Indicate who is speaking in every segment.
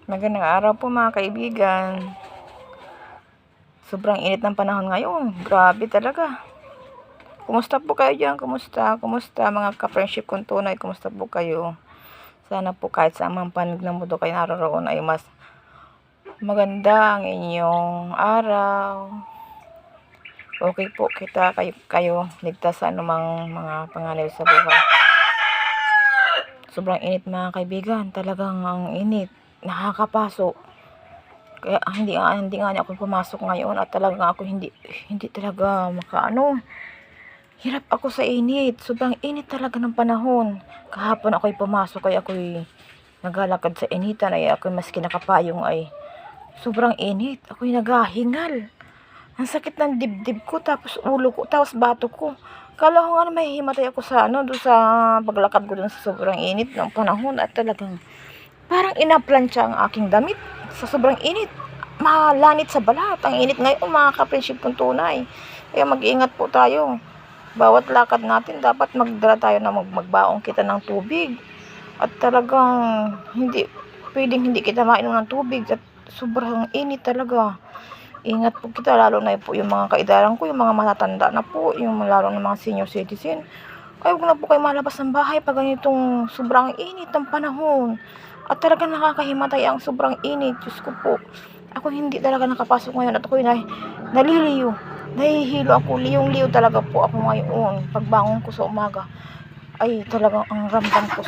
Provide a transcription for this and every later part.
Speaker 1: Magandang araw po mga kaibigan. Sobrang init ng panahon ngayon. Grabe talaga. Kumusta po kayo dyan? Kumusta mga ka-friendship kong tunay? Kumusta po kayo? Sana po kahit sa amang panig ng mundo kayo naroon ay mas maganda ang inyong araw. Okay po kayo ligtas sa anumang mga panganib sa buhay. Sobrang init mga kaibigan. Talagang ang init. Nakakapaso. Kaya hindi nga ako pumasok ngayon at talagang ako hindi talaga hirap ako sa init. Sobrang init talaga ng panahon. Kahapon ako'y pumasok ay ako'y naglalakad sa initan ay ako'y maski nakapayong ay sobrang init. Ako'y naghahingal. Ang sakit ng dibdib ko, tapos ulo ko, tapos bato ko. Kala ko nga may himatay ako sa doon sa paglakad ko doon sa sobrang init ng panahon at talagang parang inaplansya ang aking damit sa sobrang init. Malanit sa balat. Ang init ngayon mga ka-friendship kong tunay. Kaya mag-iingat po tayo. Bawat lakad natin dapat magdala tayo na magbaong kita ng tubig. At talagang pwedeng hindi kita mainom ng tubig at sobrang init talaga. Ingat po kita, lalo na po yung mga kaedaran ko, yung mga matatanda na po, yung lalo na mga senior citizen. Ay, huwag na po kayo malabas ng bahay pag ganitong sobrang init ng panahon. At talagang nakakahimatay ang sobrang init. Diyos ko po. Ako hindi talaga nakapasok ngayon at ako'y naliliyo. Nahihilo ako. Liyong-liyo talaga po ako ngayon. Pagbangon ko sa umaga ay talagang ang ramdam ko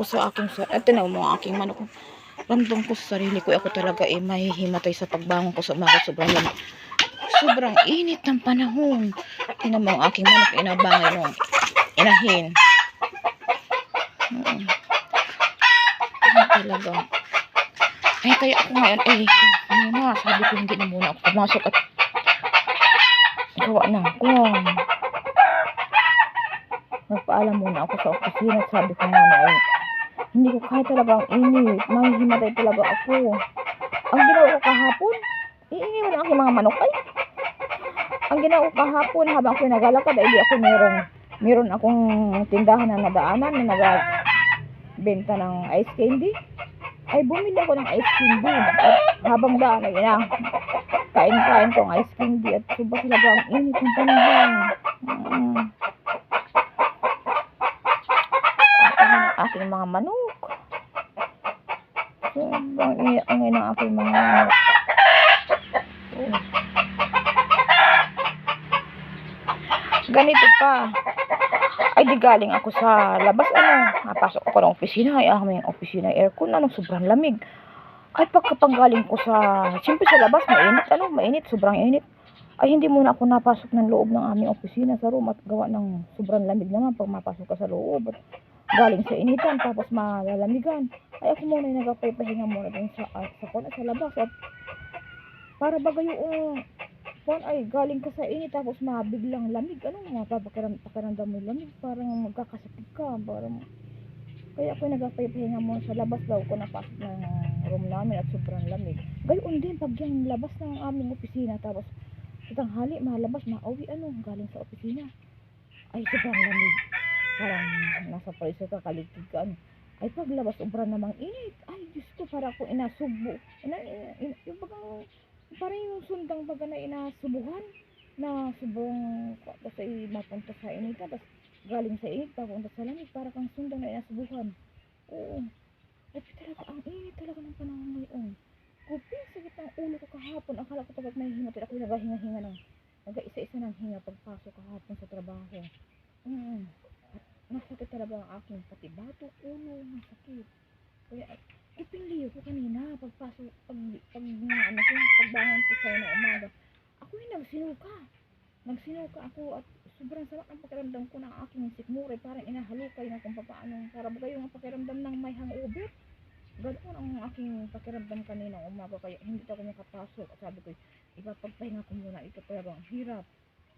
Speaker 1: sa aking tinaw mo ang aking manok. Ramdam ko sa sarili ko. Ako talaga mahihimatay sa pagbangon ko sa umaga. Sobrang init ng panahon. Tingnan mo ang aking manok, inabangay nung inahin. Talaga. Ay, kaya ako ngayon, sabi ko hindi na muna ako pumasok at gawa ng nagpaalam muna ako sa opisina at sabi ko nga ay hindi ko kahit talaga ang init, mahihimatay talaga ako. Ang ginawa ko kahapon, iiniwan ang aking mga manok ang ginawa ko kahapon habang ako naglalakad ay di ako meron akong tindahan na nadaanan na nagbenta ng ice candy. Ay bumili ako ng ice candy at habang daan ay kain ko ang ice candy at suba talaga ang init ng panahon. Aking mga manok. Sobrang init ang aking mga manok. Ganito pa. Ay di galing ako sa labas napasok ako ng opisina ay aming opisina aircon sobrang lamig. Ay pagkapanggaling ko siyempre sa labas mainit sobrang init. Ay hindi muna ako napasok ng loob ng aming opisina sa room at gawa ng sobrang lamig naman pag mapasok ka sa loob at galing sa initan tapos malalamigan. Ay ako muna nagpapahinga muna dun sa labas at para baga yung ay galing ka sa init tapos mabiglang lamig pakiramdam mo lamig parang magkakasakit ka kaya ako nagpapahinga muna sa labas daw ko napasok ng room namin at sobrang lamig. Gayon din pag yung labas ng aming opisina tapos sa tanghali malabas mauwi galing sa opisina ay sobrang lamig parang nasa pariso ka kaligtig ka ay paglabas sobrang namang init ay Diyos ko para ako inasubo yung bagang parang yung sundang baga na inasubuhan na subong kasi mapunta sa init tapos galing sa init papunta sa lamig para kang sundang na inasubuhan. Oo, talaga ang init talaga ng panahon ngayon. Kuping sakit ng ulo ko kahapon, akala ko talaga may himatid ako naghahinga-hinga nag-isa-isa ng hinga pagpasok kahapon sa trabaho. At nasakit talaga ang aking pati bato, ulo, nasakit. Kaya ipinliyo ko kanina pagbangon ko sa ng umaga ako'y nagsinuka ako at sobrang sama ang pakiramdam ko ng aking sikmura parang inahalukay na kung paano para ba yung pakiramdam ng may hangover ganoon ang aking pakiramdam kanina umaga kaya hindi ako makapasok at sabi ko ipapagpahinga ko muna ito talagang hirap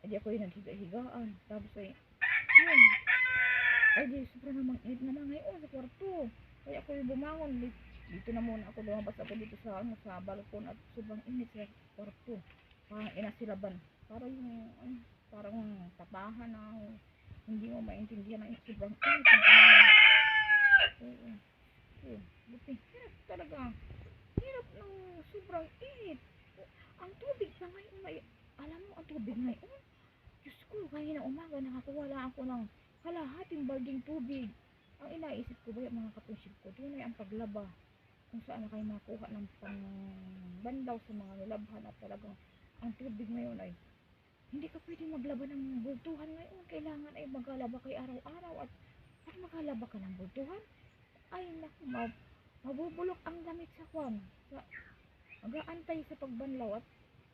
Speaker 1: hindi ako naghiga-higaan tapos yun ay di sobrang namang init naman ngayon sa kwarto kaya ako bumangon dito na muna ako lumabas ako dito sa balkon at sobrang init sa kwarto parang inasilaban parang tapahan na hindi mo maintindihan ang sobrang init ng panahon. Oo. Buti, hirap talaga. Hirap ng sobrang init. Ang tubig sa ngayon ay, alam mo, ang tubig ngayon, Diyos ko, kanina umaga nakakuha lang ako ng kalahating balding tubig. Ang inaisip ko ba yung mga kapensyon ko, doon ay ang paglaba. Kung saan na kayo makuha ng pangbandaw sa mga nilabhan at talagang ang tubig ngayon ay hindi ka pwedeng maglaba ng bultuhan ngayon. Kailangan ay maglaba kay araw-araw at pag maglaba ka ng bultuhan, ay naku, mabubulok ang damit sa kwan. Mag-aantay sa pagbanlaw at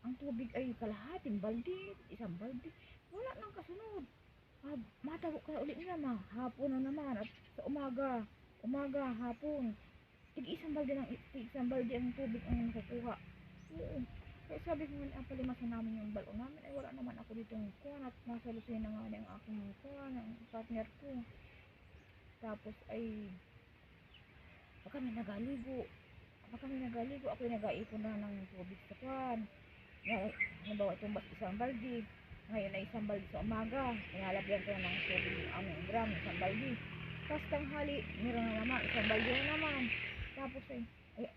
Speaker 1: ang tubig ay kalahating balde, isang balde. Wala nang kasunod. Matabo ka ulit nila, hapon na naman at sa umaga, hapon. Tig-isang balde ang tubig ang nakukuha. Oo. Kaya sabi ko nga, palimasan namin yung balon namin, ay wala naman ako ditong kuwan at nasa Lucena nga ang aking kuwan, ang partner ko. Tapos ay, pag kami nagaligo, ako nag-aipon na ng tubig sa kuwan. Halimbawa itong isang balde, ngayon ay isang balde sa umaga, nilalagyan ko na ng tubig yung aming gram, isang balde. Tapos tanghali, meron na naman, isang balde na naman. Tapos ay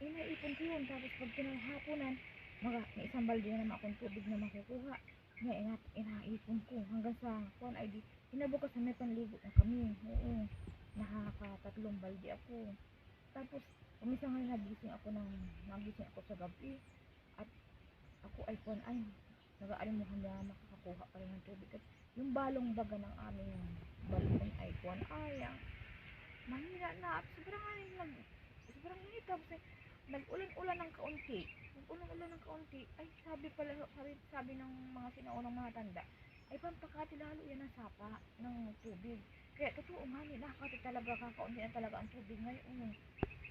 Speaker 1: inaipon ko yun. Tapos pag kinahaponan, may isang balde na naman akong tubig na makukuha. Ngayon, inaipon ko hanggang sa kuwan ay di, kinabukas na may panligo na kami. Oo, nakakatatlong balde ako. Tapos, kumisa nga nagising ako sa gabi. At ako ay kuwan ay, nag-aalimuhan na makakakuha pa rin ng tubig. At yung balong baga ng aming balon ay kuwan ay, mahina na at sobrang init. Tapos ay, nag-ulan-ulan ng kaunti. Ay, sabi ng mga sinaunang mga tanda, ay pampakati lalo yan ang sapa ng tubig. Kaya totoo nga ni, nakakati talaga, kakaunti na talaga ang tubig ngayon.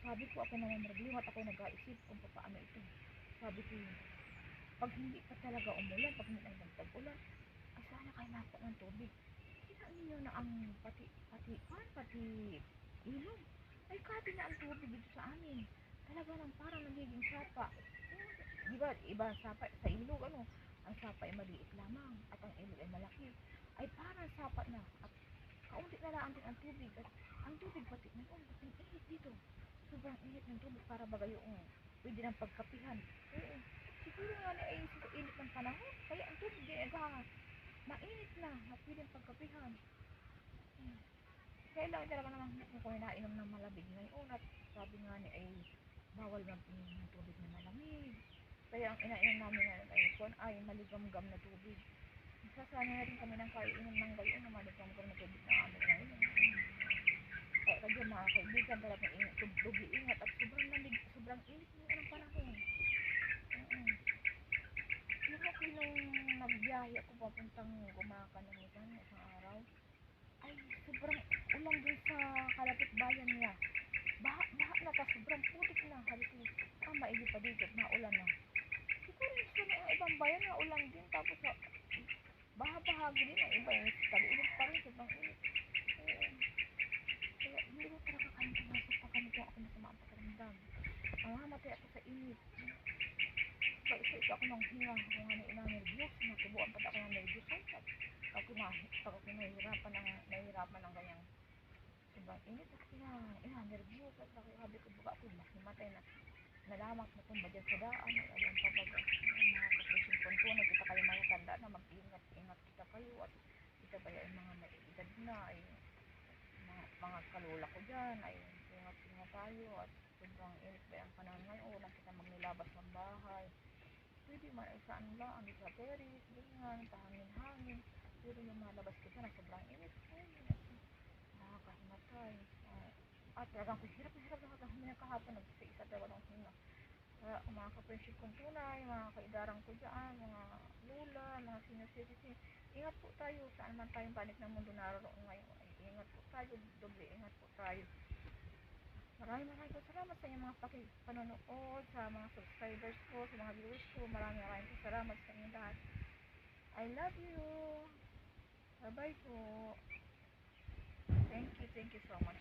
Speaker 1: Sabi ko, ako naman naglingat, ako nag-aisip kung paano ito. Sabi ko, pag hindi pa talaga umulan, pag hindi na nagtag-ulan, ay sana kayo mako ng tubig. Kita ninyo na ang pati ilog. Ay kati na ang tubig dito sa amin. Talaga nang parang nagiging sapa. Diba, iba sapa sa ilog, ang sapa ay maliit lamang at ang ilog ay malaki. Ay parang sapa na at kaunti na lang din ang tubig. At ang tubig pati ngayon, pati init dito. Sobrang init ng tubig para baga yung pwede ng pagkapihan. Oo. Siguro nga na ay sa init ng panahon, kaya ang tubig ay mainit na at pwede pagkapihan. Kaya lang talaga naman kung nainom ng malamig ngayon at sabi nga ni ay bawal mag-inom ng tubig na malamig. Kaya ang inainom namin ngayon ay maligamgam na tubig. Sasana na rin kami ng kaiinom ng gayon na maligamgam na tubig na amin ngayon. Kaya kadyo mga kaibigan, talagang ingat at sobrang lamig, sobrang init ngayon ang panahon. Yung ako nung nagbiyahe ako papuntang Gumaca ng isang araw, ay sobrang ulan dun sa kalapit bayan niya. Baha na ta, sobrang putik na. Sabi ko, maigi pa dito, maulan na. Siguro sa mga ibang bayan na ulan din, tapos baha-bahagi din ang iba yung tag-init pa rin, sobrang init. Kaya hindi ko talaga kayang pumasok pa kami kung ako masama ang pakiramdam. Mamamatay ako sa init. Kaya isa ako ng hinga, kung ano ina-nervyos, natubuan pa ako ng nervyos. Ako nahihirapan ng ganyang sobrang init at ina-nervyos at sabi ko baka ako mahimatay na nalamak na tumba dyan sa daan at alam pa baga mga kapusin puntunan kita kayo matatanda na mag-ingat kita kayo at kita ba yung mga may edad na ay mga kalula ko dyan ay ingat tayo at sobrang init ba ang panahon ngayon lang kita magnilabas ng bahay. Pwede man ay saan lang, sa terrace, ganyan, pahangin-hangin. Pero yung malabas kita na sobrang init, ay, nakakahimatay. At talagang hirap na huminga kahapon, nagsa-isa talaga ng hinga. Kaya mga ka-friendship kong tunay, mga kaidarang ko dyan, mga lula, mga senior citizen, ingat po tayo, saan man tayong panik ng mundo naroon ngayon. Ay, ingat po tayo, doble ingat po tayo. Maraming po salamat sa inyong mga panonood, sa mga subscribers ko, sa mga viewers ko. Maraming po salamat sa inyong lahat. I love you. Bye-bye po. Thank you so much.